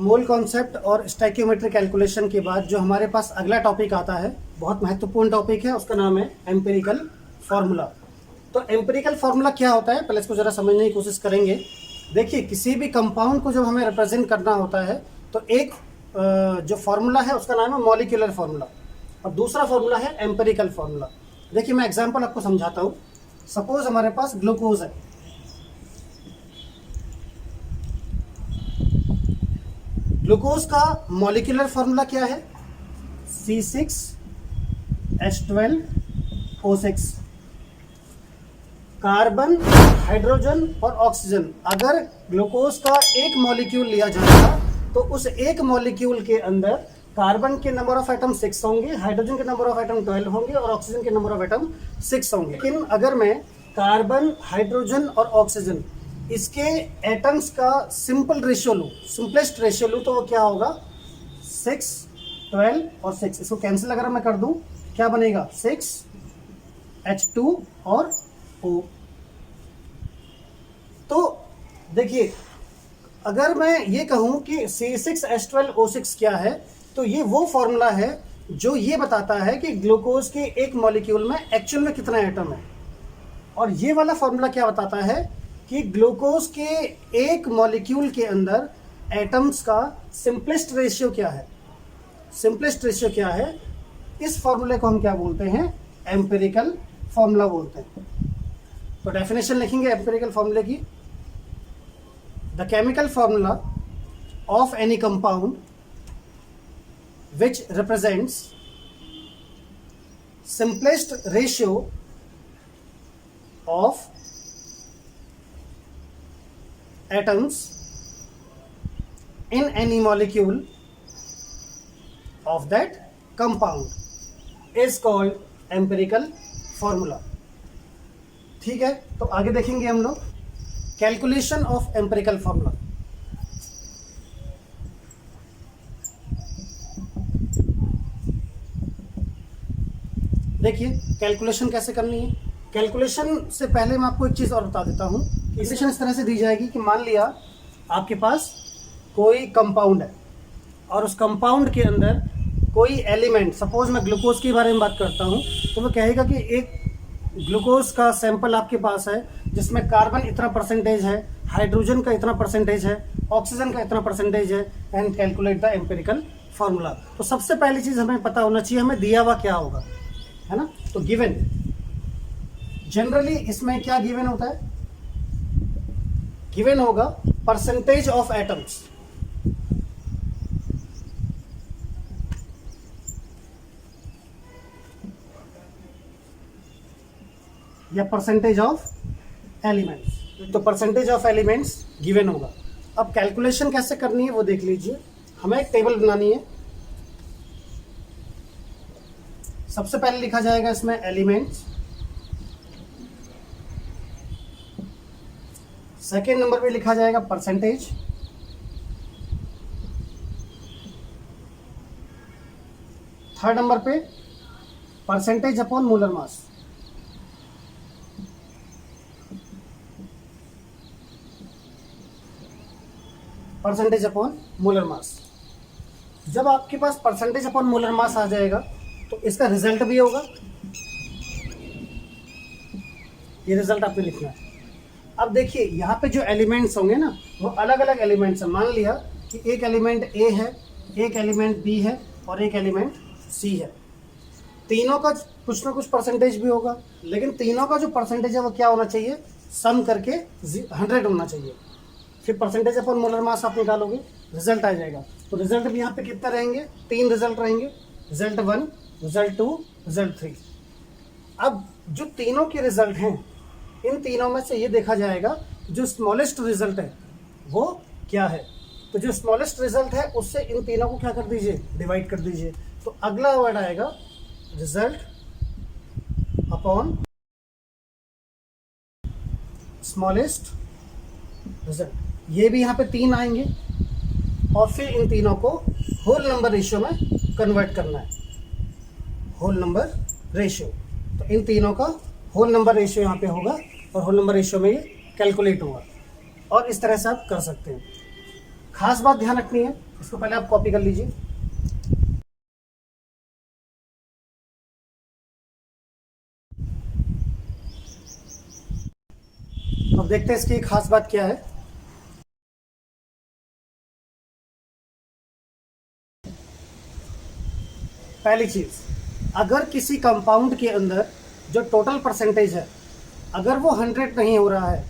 Mole concept और स्टैक्योमेट्री calculation के बाद जो हमारे पास अगला टॉपिक आता है, बहुत महत्वपूर्ण टॉपिक है, उसका नाम है एम्पिरिकल फार्मूला। तो एम्पिरिकल फार्मूला क्या होता है, पहले इसको ज़रा समझने की कोशिश करेंगे। देखिए, किसी भी कंपाउंड को जब हमें रिप्रेजेंट करना होता है तो एक जो फार्मूला है उसका नाम है मॉलिक्यूलर फार्मूला और दूसरा फार्मूला है एम्पिरिकल फार्मूला। देखिए, मैं एग्जांपल आपको समझाता हूँ। सपोज हमारे पास ग्लूकोज है, ग्लूकोज का मॉलिक्यूलर फार्मूला क्या है? C6H12O6। कार्बन, हाइड्रोजन और ऑक्सीजन, अगर ग्लूकोज का एक मॉलिक्यूल लिया जाएगा तो उस एक मॉलिक्यूल के अंदर कार्बन के नंबर ऑफ एटम 6 होंगे, हाइड्रोजन के नंबर ऑफ एटम 12 होंगे और ऑक्सीजन के नंबर ऑफ एटम 6 होंगे। लेकिन अगर मैं कार्बन, हाइड्रोजन और ऑक्सीजन इसके एटम्स का सिंपल रेशियो लूँ, सिंपलेस्ट रेशियो लूँ, तो वो क्या होगा? 6, 12 और 6। इसको कैंसिल अगर मैं कर दूँ, क्या बनेगा? 6H2 और O। तो देखिए, अगर मैं ये कहूँ कि C6H12O6 क्या है, तो ये वो फॉर्मूला है जो ये बताता है कि ग्लूकोज के एक मॉलिक्यूल में एक्चुअल में कितना एटम है। और ये वाला फॉर्मूला क्या बताता है कि ग्लूकोज के एक मॉलिक्यूल के अंदर एटम्स का सिंपलेस्ट रेशियो क्या है। सिंपलेस्ट रेशियो क्या है, इस फॉर्मूले को हम क्या बोलते हैं? एम्पिरिकल फॉर्मूला बोलते हैं। तो डेफिनेशन लिखेंगे एम्पिरिकल फॉर्मूले की। The chemical formula of any compound which represents simplest ratio of atoms in any molecule of that compound is called empirical formula। ठीक है, तो आगे देखेंगे हम लोग कैलकुलेशन ऑफ एम्पिरिकल फार्मूला। देखिए, कैलकुलेशन कैसे करनी है। कैलकुलेशन से पहले मैं आपको एक चीज़ और बता देता हूँ। इक्वेशन इस तरह से दी जाएगी कि मान लिया आपके पास कोई कंपाउंड है और उस कंपाउंड के अंदर कोई एलिमेंट, सपोज मैं ग्लूकोज के बारे में बात करता हूँ, तो वो कहेगा कि एक ग्लूकोज का सैंपल आपके पास है जिसमें कार्बन इतना परसेंटेज है, हाइड्रोजन का इतना परसेंटेज है, ऑक्सीजन का इतना परसेंटेज है, and calculate the empirical formula. तो सबसे पहली चीज़ हमें पता होना चाहिए हमें दिया हुआ क्या होगा, है ना। तो गिवन, जनरली इसमें क्या गिवन होता है? गिवन होगा परसेंटेज ऑफ एटम्स। या परसेंटेज ऑफ एलिमेंट्स। तो परसेंटेज ऑफ एलिमेंट्स गिवन होगा। अब कैलकुलेशन कैसे करनी है वो देख लीजिए। हमें एक टेबल बनानी है। सबसे पहले लिखा जाएगा इसमें एलिमेंट्स, सेकेंड नंबर पे लिखा जाएगा परसेंटेज, थर्ड नंबर पे percentage upon molar mass, percentage upon molar mass. जब आपके पास परसेंटेज अपॉन मोलर मास आ जाएगा तो इसका रिजल्ट भी होगा। ये रिजल्ट आपको लिखना है। अब देखिए, यहाँ पे जो एलिमेंट्स होंगे ना, वो अलग अलग एलिमेंट्स हैं। मान लिया कि एक एलिमेंट ए है, एक एलिमेंट बी है और एक एलिमेंट सी है। तीनों का कुछ ना कुछ परसेंटेज भी होगा, लेकिन तीनों का जो परसेंटेज है वो क्या होना चाहिए? सम करके 100 होना चाहिए। फिर परसेंटेज अपॉन मोलर मास आप निकालोगे, रिजल्ट आ जाएगा। तो रिजल्ट भी यहाँ पे कितना रहेंगे? 3 रिजल्ट रहेंगे, रिजल्ट 1, रिजल्ट 2, रिजल्ट 3। अब जो तीनों के रिजल्ट हैं, इन तीनों में से ये देखा जाएगा जो स्मॉलेस्ट रिजल्ट है वो क्या है। तो जो स्मॉलेस्ट रिजल्ट है उससे इन तीनों को क्या कर दीजिए? डिवाइड कर दीजिए। तो अगला वर्ड आएगा रिजल्ट अपॉन स्मॉलेस्ट रिजल्ट। ये भी यहाँ पे 3 आएंगे और फिर इन तीनों को होल नंबर रेशियो में कन्वर्ट करना है। होल नंबर रेशियो, तो इन तीनों का होल नंबर रेशियो यहाँ पे होगा और होल नंबर रेशियो में ये कैलकुलेट होगा। और इस तरह से आप कर सकते हैं। खास बात ध्यान रखनी है, इसको पहले आप कॉपी कर लीजिए। अब देखते हैं इसकी एक खास बात क्या है। पहली चीज, अगर किसी कंपाउंड के अंदर जो टोटल परसेंटेज है अगर वो 100 नहीं हो रहा है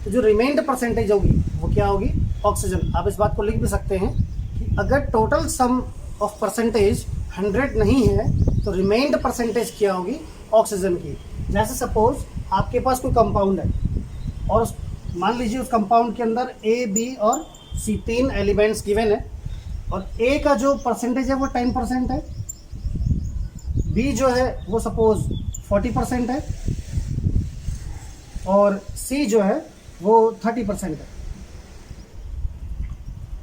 तो जो रिमेंड परसेंटेज होगी वो क्या होगी, ऑक्सीजन। आप इस बात को लिख भी सकते हैं कि अगर टोटल सम ऑफ परसेंटेज 100 नहीं है तो रिमेंड परसेंटेज क्या होगी, ऑक्सीजन की। जैसे सपोज आपके पास कोई कंपाउंड है और मान लीजिए उस कंपाउंड के अंदर ए, बी और सी 3 एलिमेंट्स गिवन है और ए का जो परसेंटेज है वो 10% है, बी जो है वो सपोज 40% है और सी जो है वो 30% है।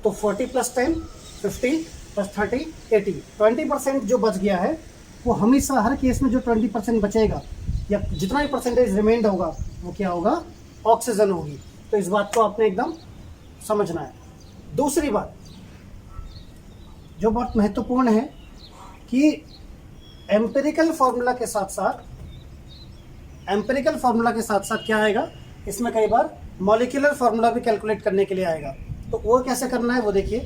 तो 40 + 10 50 + 30 80, 20% जो बच गया है वो हमेशा हर केस में जो 20% बचेगा या जितना भी परसेंटेज रिमेंड होगा वो क्या होगा, ऑक्सीजन होगी। तो इस बात को आपने एकदम समझना है। दूसरी बात जो बहुत महत्वपूर्ण है कि एम्पिरिकल फॉर्मूला के साथ साथ क्या आएगा, इसमें कई बार मॉलिक्यूलर फॉर्मूला भी कैलकुलेट करने के लिए आएगा। तो वो कैसे करना है वो देखिए।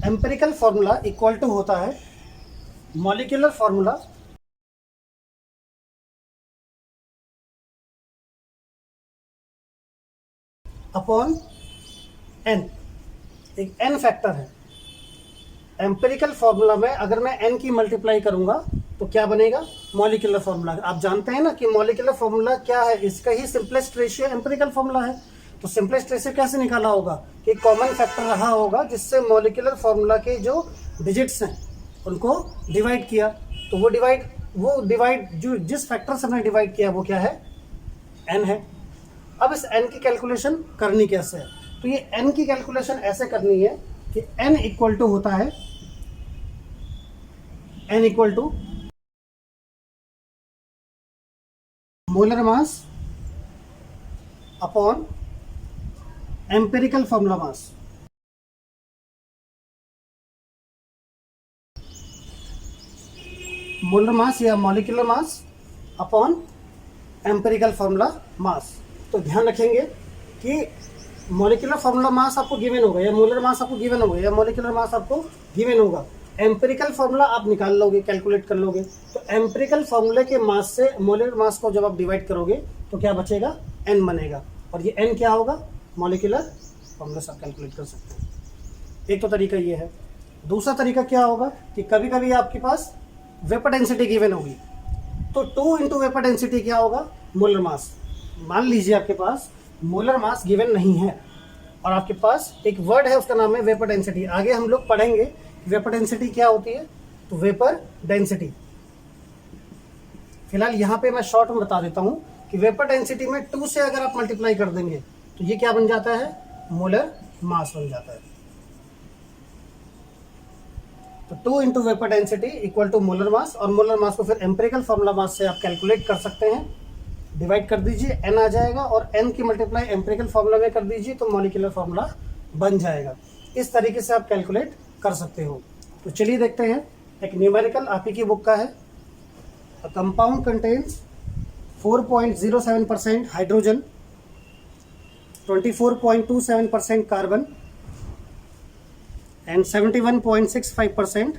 एम्पिरिकल फॉर्मूला इक्वल टू होता है मॉलिक्यूलर फॉर्मूला अपॉन एन। एक एन फैक्टर है। एम्पिरिकल फॉर्मूला में अगर मैं एन की मल्टीप्लाई करूंगा तो क्या बनेगा, मॉलिक्यूलर फॉर्मूला। आप जानते हैं ना कि मॉलिक्यूलर फॉर्मूला क्या है, इसका ही सिंपलेस्ट रेशियो एम्पिरिकल फॉर्मूला है। तो सिंपलेस्ट रेशियो कैसे निकाला होगा कि कॉमन फैक्टर रहा होगा जिससे मॉलिक्यूलर फॉर्मूला के जो डिजिट्स हैं उनको डिवाइड किया। तो वो डिवाइड जो जिस फैक्टर से हमने डिवाइड किया वो क्या है, एन है। अब इस एन की कैलकुलेशन करनी कैसे है, तो ये एन की कैलकुलेशन ऐसे करनी है कि एन इक्वल टू होता है N equal to molar mass upon empirical formula mass. Molar mass या molecular mass upon empirical formula mass. तो ध्यान रखेंगे कि मॉलिक्यूलर फॉर्मूला मास आपको गिवन होगा या मोलर मास आपको गिवन होगा या मॉलिक्यूलर मास आपको गिवन होगा। एम्पिरिकल फॉर्मूला आप निकाल लोगे, कैलकुलेट कर लोगे। तो एम्पिरिकल फॉर्मूले के मास से मोलर मास को जब आप डिवाइड करोगे तो क्या बचेगा, एन बनेगा। और ये एन क्या होगा, मॉलिक्यूलर फॉर्मूला से आप कैलकुलेट कर सकते हैं। एक तो तरीका ये है। दूसरा तरीका क्या होगा कि कभी कभी आपके पास वेपर डेंसिटी गिवन होगी तो 2 × वेपर डेंसिटी क्या होगा, मोलर मास। मान लीजिए आपके पास मोलर मास गिवन नहीं है और आपके पास एक वर्ड है उसका नाम है वेपर डेंसिटी। आगे हम लोग पढ़ेंगे वेपर डेंसिटी क्या होती है। तो वेपर डेंसिटी फिलहाल यहाँ पे मैं शॉर्ट में बता देता हूँ कि वेपर डेंसिटी में 2 से अगर आप मल्टीप्लाई कर देंगे तो ये क्या बन जाता है, मोलर मास बन जाता है। तो 2 × vapour density equal to molar mass, और मोलर मास को फिर एम्पिरिकल फॉर्मूला मास से आप कैलकुलेट कर सकते हैं। डिवाइड कर दीजिए, एन आ जाएगा और एन की मल्टीप्लाई एम्पिरिकल फॉर्मूला में कर दीजिए तो मॉलिक्यूलर फॉर्मूला बन जाएगा। इस तरीके से आप कैलकुलेट कर सकते हो। तो चलिए देखते हैं, एक न्यूमेरिकल आप ही की बुक का है। A compound contains 4.07% hydrogen, 24.27% carbon and 71.65%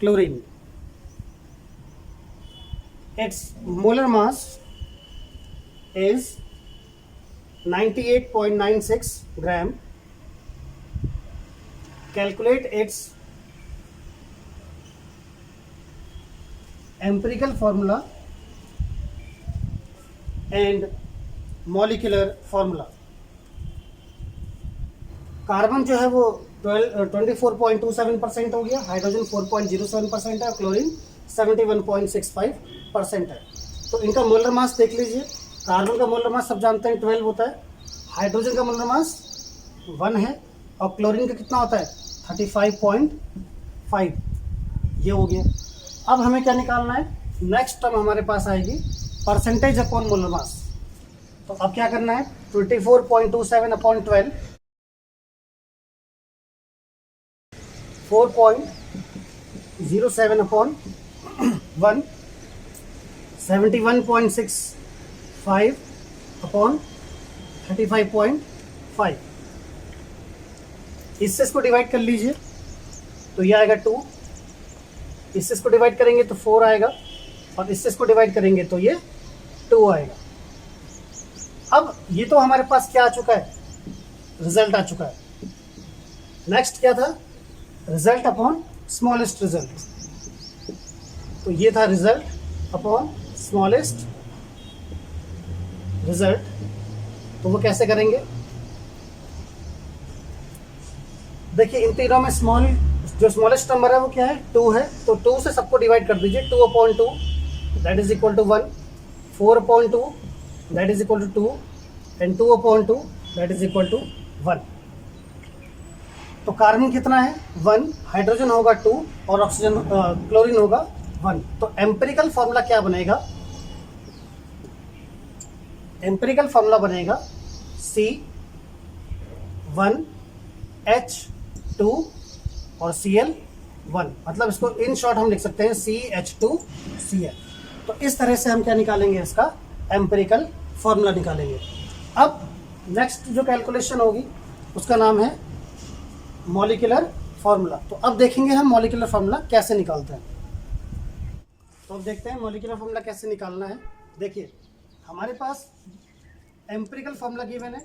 chlorine. Its molar mass is 98.96 gram. Calculate its empirical formula and molecular formula. Carbon जो है वो 24.27% हो गया, हाइड्रोजन 4.07% है, क्लोरीन 71.65% है। तो इनका मोलर मास देख लीजिए। कार्बन का मोलर मास सब जानते हैं 12 होता है, हाइड्रोजन का मोलर मास 1 है और क्लोरीन का कितना होता है 35.5। ये हो गया। अब हमें क्या निकालना है, नेक्स्ट टर्म हमारे पास आएगी परसेंटेज अपॉन मोलर मास। तो अब क्या करना है, 24.27 अपॉन 12, 4.07 अपॉन 1, 71.65 अपॉन 35.5। इससे इसको डिवाइड कर लीजिए तो ये आएगा 2, इससे इसको डिवाइड करेंगे तो 4 आएगा, और इससे इसको डिवाइड करेंगे तो ये 2 आएगा। अब ये तो हमारे पास क्या आ चुका है, रिजल्ट आ चुका है। नेक्स्ट क्या था, रिजल्ट अपॉन स्मॉलेस्ट रिजल्ट। तो ये था रिजल्ट अपॉन स्मॉलेस्ट रिजल्ट। तो वो कैसे करेंगे, देखिए इन तीनों में जो स्मॉलेस्ट नंबर है वो क्या है, 2 है, तो 2 से सबको डिवाइड कर दीजिए, 2 upon 2 that is equal to 1, 4 upon 2 that is equal to 2, and 2 upon 2 that is equal to 1। तो कार्बन कितना है 1, हाइड्रोजन होगा 2 और ऑक्सीजन क्लोरीन होगा 1। तो एम्पिरिकल फॉर्मूला क्या बनेगा, एम्पिरिकल फॉर्मूला बनेगा C1H2 और Cl1, मतलब इसको इन शॉर्ट हम लिख सकते हैं CH2Cl। तो इस तरह से हम क्या निकालेंगे, इसका एम्पिरिकल फॉर्मूला निकालेंगे। अब नेक्स्ट जो कैलकुलेशन होगी उसका नाम है मॉलिक्यूलर फार्मूला। तो अब देखेंगे हम मॉलिक्यूलर फार्मूला कैसे निकालते हैं। तो अब देखते हैं मॉलिक्यूलर फार्मूला कैसे निकालना है। देखिए हमारे पास एम्पिरिकल फार्मूला गिवन है,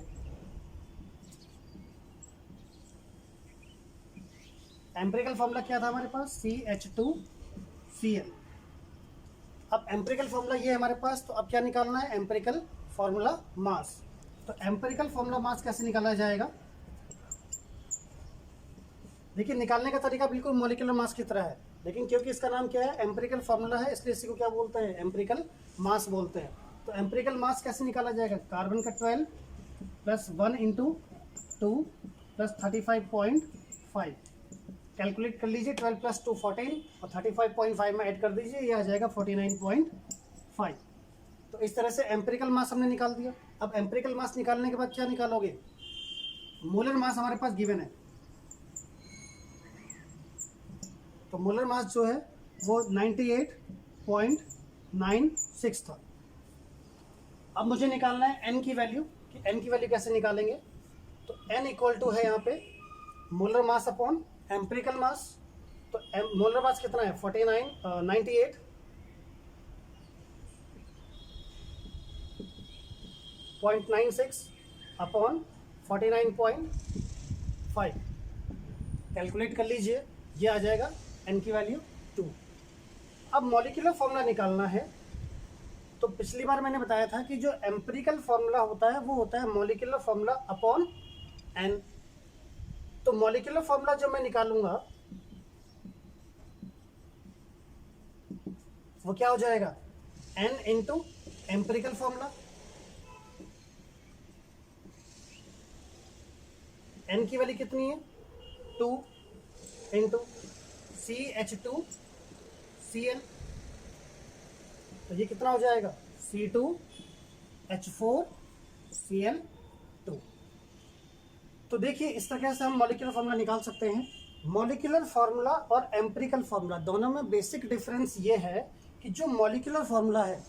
एम्पिरिकल फार्मूला क्या था हमारे पास, CH2Cl। अब एम्पिरिकल फार्मूला ये है हमारे पास, तो अब क्या निकालना है, एम्पिरिकल फार्मूला मास। तो एम्पिरिकल फार्मूला मास कैसे निकाला जाएगा, देखिए निकालने का तरीका बिल्कुल मॉलिक्यूलर मास की तरह है, लेकिन क्योंकि इसका नाम क्या है, एम्पिरिकल फार्मूला है, इसलिए इसी को क्या बोलते हैं, एम्पिरिकल मास बोलते हैं। तो एम्पिरिकल मास कैसे निकाला जाएगा, कार्बन का 12 प्लस 1 इंटू 2 प्लस 35.5, कैलकुलेट कर लीजिए, 12 प्लस 2 14 और 35.5 में ऐड कर दीजिए, ये आ जाएगा 49.5। तो इस तरह से एम्पिरिकल मास हमने निकाल दिया। अब एम्पिरिकल मास निकालने के बाद क्या निकालोगे, मोलर मास हमारे पास गिवन है, तो मोलर मास जो है वो 98.96 था। अब मुझे निकालना है n की वैल्यू, कि n की वैल्यू कैसे निकालेंगे। तो n इक्वल टू है यहाँ पे मोलर मास अपॉन एम्पिरिकल मास। तो मोलर मास कितना है 98.96 अपॉन 49.5, कैलकुलेट कर लीजिए, ये आ जाएगा n की वैल्यू 2। अब मॉलिक्यूलर फॉर्मूला निकालना है। तो पिछली बार मैंने बताया था कि जो एम्पिरिकल फॉर्मूला होता है वो होता है मॉलिक्यूलर फॉर्मूला अपॉन n। तो मॉलिक्यूलर फॉर्मूला जो मैं निकालूंगा वो क्या हो जाएगा, n into empirical formula, n की वैल्यू कितनी है 2 इंटू CH2Cl, तो ये कितना हो जाएगा C2H4Cl2। तो देखिए इस तरह से हम मॉलिक्यूलर फार्मूला निकाल सकते हैं। मॉलिक्यूलर फार्मूला और एम्पिरिकल फार्मूला दोनों में बेसिक डिफरेंस ये है कि जो मॉलिक्यूलर फार्मूला है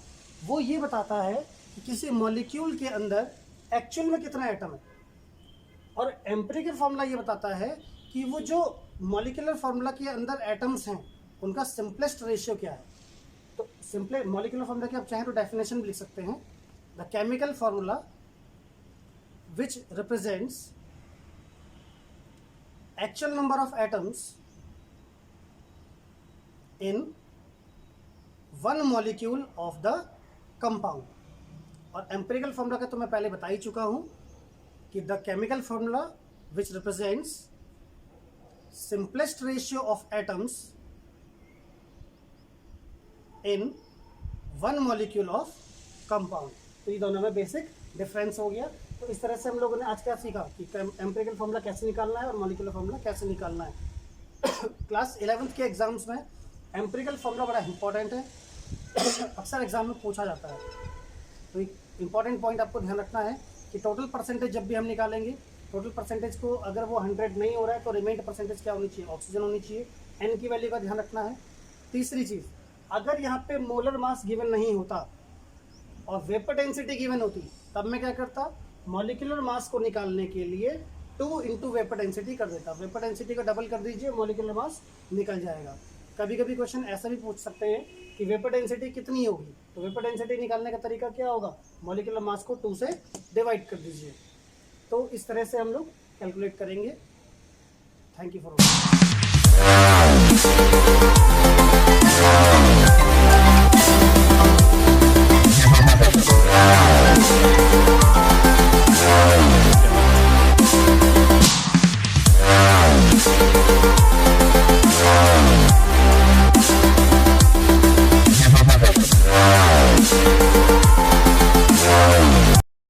वो ये बताता है कि किसी मॉलिक्यूल के अंदर एक्चुअल में कितना एटम है, और एम्पिरिकल फार्मूला ये बताता है कि वो जो मॉलिक्यूलर फार्मूला के अंदर एटम्स हैं उनका सिंपलेस्ट रेशियो क्या है। तो सिंपले मॉलिक्यूलर फार्मूला की आप चाहें तो डेफिनेशन भी लिख सकते हैं, the chemical formula which represents actual number of atoms in one molecule of the compound. और एम्पिरिकल फार्मूला का तो मैं पहले बता ही चुका हूं कि the chemical formula which represents simplest ratio of atoms in one molecule of compound। तो ये दोनों में बेसिक डिफरेंस हो गया। तो इस तरह से हम लोगों ने आज क्या सीखा कि एम्पिरिकल फार्मूला कैसे निकालना है और मॉलिक्यूलर फार्मूला कैसे निकालना है। क्लास 11th के एग्जाम्स में एम्पिरिकल फार्मूला बड़ा इंपॉर्टेंट है, अक्सर एग्जाम में पूछा जाता है। तो एक इंपॉर्टेंट पॉइंट आपको ध्यान रखना है कि टोटल परसेंटेज जब भी हम निकालेंगे, टोटल परसेंटेज को अगर वो 100 नहीं हो रहा है तो रिमेंड परसेंटेज क्या होनी चाहिए, ऑक्सीजन होनी चाहिए। एन की वैल्यू का ध्यान रखना है। तीसरी चीज़, अगर यहाँ पे मोलर मास गिवन नहीं होता और वेपर डेंसिटी गिवन होती, तब मैं क्या करता, मॉलिक्यूलर मास को निकालने के लिए 2 इंटू वेपर डेंसिटी कर देता। वेपर डेंसिटी का डबल कर दीजिए, मॉलिक्यूलर मास निकल जाएगा। कभी कभी क्वेश्चन ऐसा भी पूछ सकते हैं कि वेपर डेंसिटी कितनी होगी, तो वेपर डेंसिटी निकालने का तरीका क्या होगा, मॉलिक्यूलर मास को 2 से डिवाइड कर दीजिए। तो इस तरह से हम लोग कैलकुलेट करेंगे। Thank you for watching.